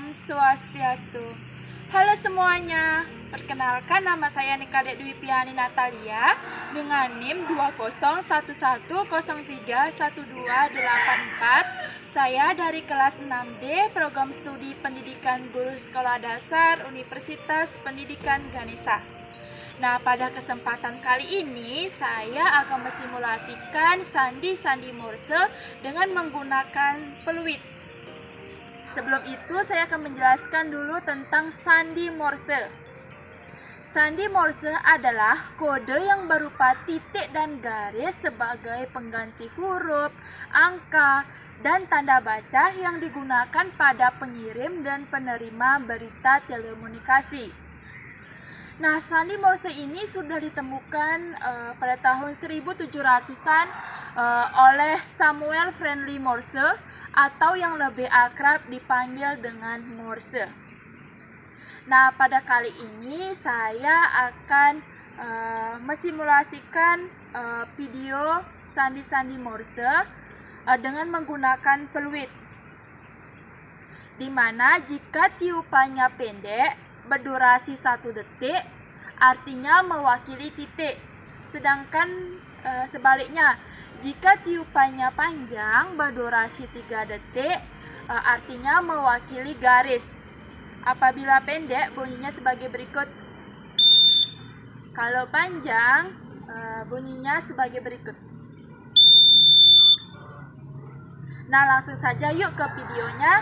Om Swastiastu. Halo semuanya, perkenalkan nama saya Nikade Dwi Piani Natalia dengan NIM 20113131284. Saya dari kelas 6D Program Studi Pendidikan Guru Sekolah Dasar Universitas Pendidikan Ganesha. Nah, pada kesempatan kali ini saya akan mensimulasikan sandi-sandi Morse dengan menggunakan peluit. Sebelum itu saya akan menjelaskan dulu tentang sandi Morse. Sandi Morse adalah kode yang berupa titik dan garis sebagai pengganti huruf, angka, dan tanda baca yang digunakan pada pengirim dan penerima berita telekomunikasi. Nah, sandi Morse ini sudah ditemukan pada tahun 1700-an oleh Samuel Friendly Morse atau yang lebih akrab dipanggil dengan Morse. Nah, pada kali ini saya akan mensimulasikan video sandi-sandi Morse dengan menggunakan peluit. Dimana jika tiupannya pendek, berdurasi 1 detik, artinya mewakili titik. Sedangkan sebaliknya, jika tiupannya panjang, berdurasi 3 detik, artinya mewakili garis. Apabila pendek, bunyinya sebagai berikut. Kalau panjang, bunyinya sebagai berikut. Nah, langsung saja yuk ke videonya,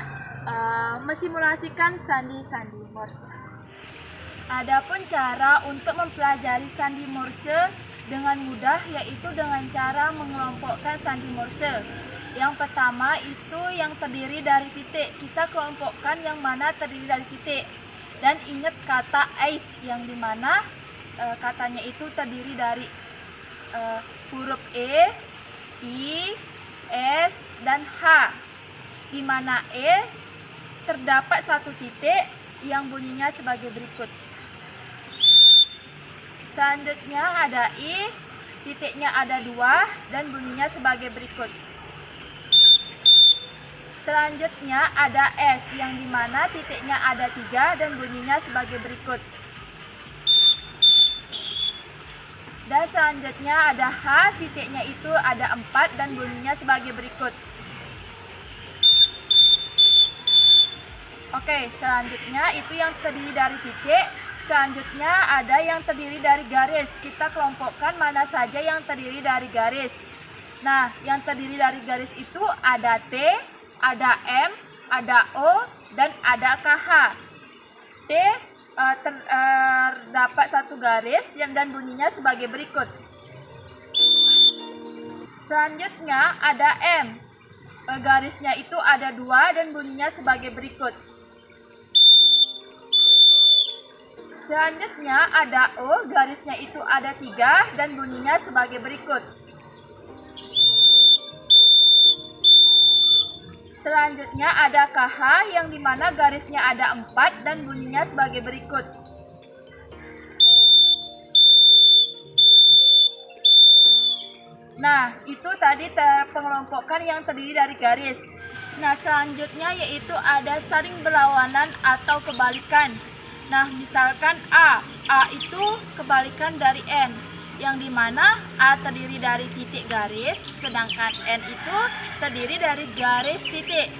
mensimulasikan sandi-sandi Morse. Adapun cara untuk mempelajari sandi Morse dengan mudah, yaitu dengan cara mengelompokkan sandi Morse. Yang pertama itu yang terdiri dari titik. Kita kelompokkan yang mana terdiri dari titik. Dan ingat kata ACE, yang dimana katanya itu terdiri dari huruf E, I, S, dan H. Dimana E terdapat 1 titik yang bunyinya sebagai berikut. Selanjutnya ada I, titiknya ada 2 dan bunyinya sebagai berikut. Selanjutnya ada S, yang dimana titiknya ada 3 dan bunyinya sebagai berikut. Dan selanjutnya ada H, titiknya itu ada 4 dan bunyinya sebagai berikut. Oke, selanjutnya itu yang terdiri dari titik. Selanjutnya ada yang terdiri dari garis. Kita kelompokkan mana saja yang terdiri dari garis. Nah, yang terdiri dari garis itu ada T, ada M, ada O, dan ada KH. T terdapat 1 garis dan bunyinya sebagai berikut. Selanjutnya ada M. Garisnya itu ada 2 dan bunyinya sebagai berikut. Selanjutnya ada O, garisnya itu ada 3 dan bunyinya sebagai berikut. Selanjutnya ada KH, yang dimana garisnya ada 4 dan bunyinya sebagai berikut. Nah, itu tadi pengelompokan yang terdiri dari garis. Nah, selanjutnya yaitu ada saling berlawanan atau kebalikan. Nah, misalkan A itu kebalikan dari N, yang dimana A terdiri dari titik garis, sedangkan N itu terdiri dari garis titik.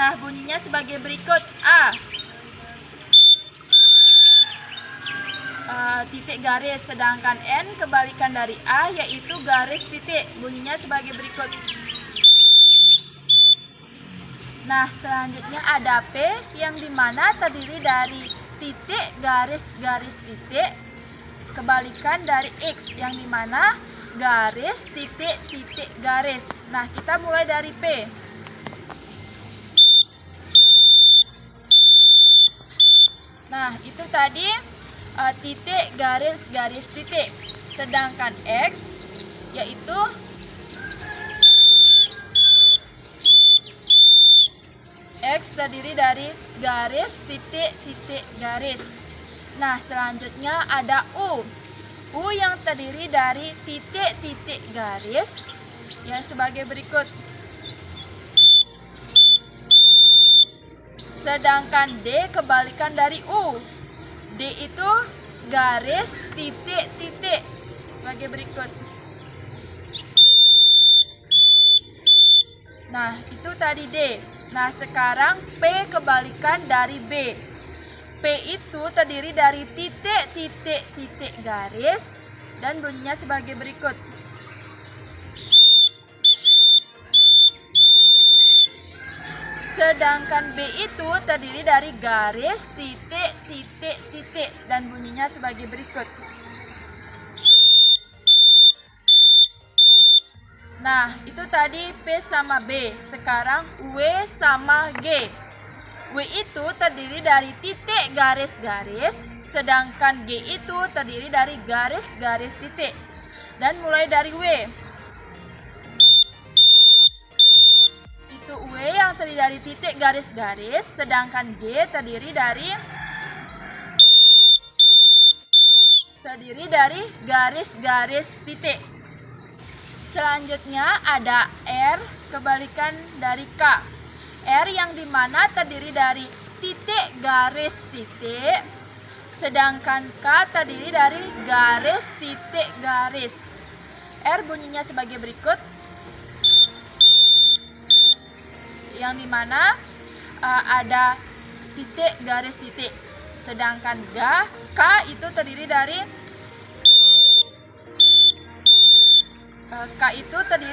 Nah, bunyinya sebagai berikut. A, titik garis, sedangkan N kebalikan dari A, yaitu garis titik. Bunyinya sebagai berikut. Nah, selanjutnya ada P, yang dimana terdiri dari titik, garis, garis, titik, kebalikan dari X, yang dimana garis, titik, titik, garis. Nah, kita mulai dari P. Nah, itu tadi titik, garis, garis, titik. Sedangkan X, yaitu X terdiri dari garis, titik, titik, garis. Nah, selanjutnya ada U. U yang terdiri dari titik, titik, garis, yang sebagai berikut. Sedangkan D kebalikan dari U. D itu garis titik-titik sebagai berikut. Nah, itu tadi D. Nah, sekarang P kebalikan dari B. P itu terdiri dari titik-titik-titik garis dan bunyinya sebagai berikut. Sedangkan B itu terdiri dari garis titik-titik-titik dan bunyinya sebagai berikut. Nah, itu tadi P sama B. Sekarang W sama G. W itu terdiri dari titik garis-garis, sedangkan G itu terdiri dari garis-garis titik. Dan mulai dari W. Itu W yang terdiri dari titik garis-garis, sedangkan G terdiri dari garis-garis titik. Selanjutnya ada R kebalikan dari K. R yang dimana terdiri dari titik garis titik, sedangkan K terdiri dari garis titik garis. R bunyinya sebagai berikut, yang dimana ada titik garis titik, sedangkan K itu terdiri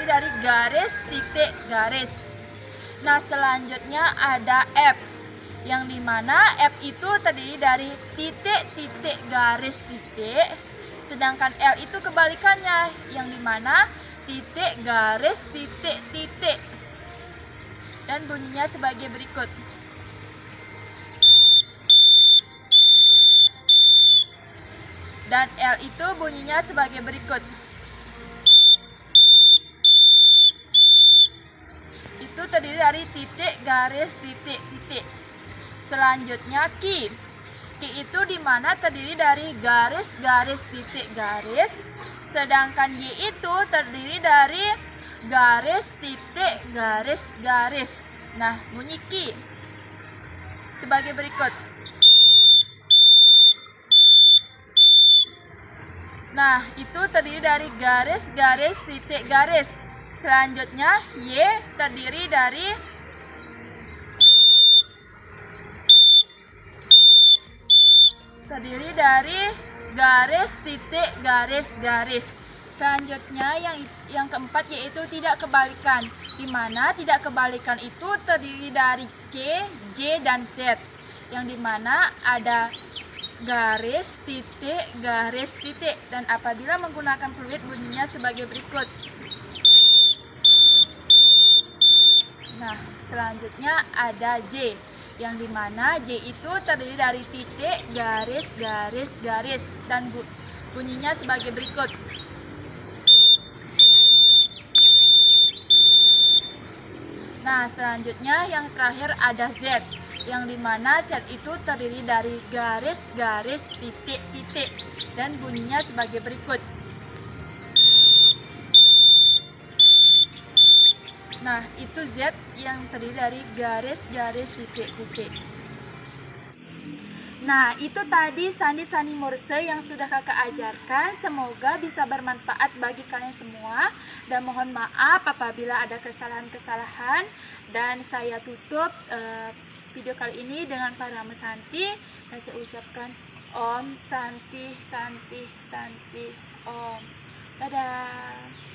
dari garis titik garis. Nah, selanjutnya ada F, yang dimana F itu terdiri dari titik-titik garis titik, sedangkan L itu kebalikannya, yang dimana titik garis titik-titik. Dan bunyinya sebagai berikut. Dan L itu bunyinya sebagai berikut. Itu terdiri dari titik garis titik-titik. Selanjutnya Q. Q itu dimana terdiri dari garis-garis titik garis, sedangkan Y itu terdiri dari garis titik garis-garis. Nah, bunyi Q sebagai berikut. Nah, itu terdiri dari garis-garis titik garis. Selanjutnya Y terdiri dari garis titik garis-garis. Selanjutnya yang keempat yaitu tidak kebalikan, di mana tidak kebalikan itu terdiri dari C, J, dan Z, yang dimana ada garis titik dan apabila menggunakan fluid bunyinya sebagai berikut. Nah, selanjutnya ada J, yang dimana J itu terdiri dari titik garis dan bunyinya sebagai berikut. Nah, selanjutnya yang terakhir ada Z, yang dimana Z itu terdiri dari garis titik dan bunyinya sebagai berikut. Nah, itu Z yang terdiri dari garis titik. Nah, itu tadi sandi-sandi Morse yang sudah kakak ajarkan. Semoga bisa bermanfaat bagi kalian semua. Dan mohon maaf apabila ada kesalahan-kesalahan. Dan saya tutup video kali ini dengan Parama Santi. Dan saya ucapkan Om Santi Santi Santi Om. Dadah.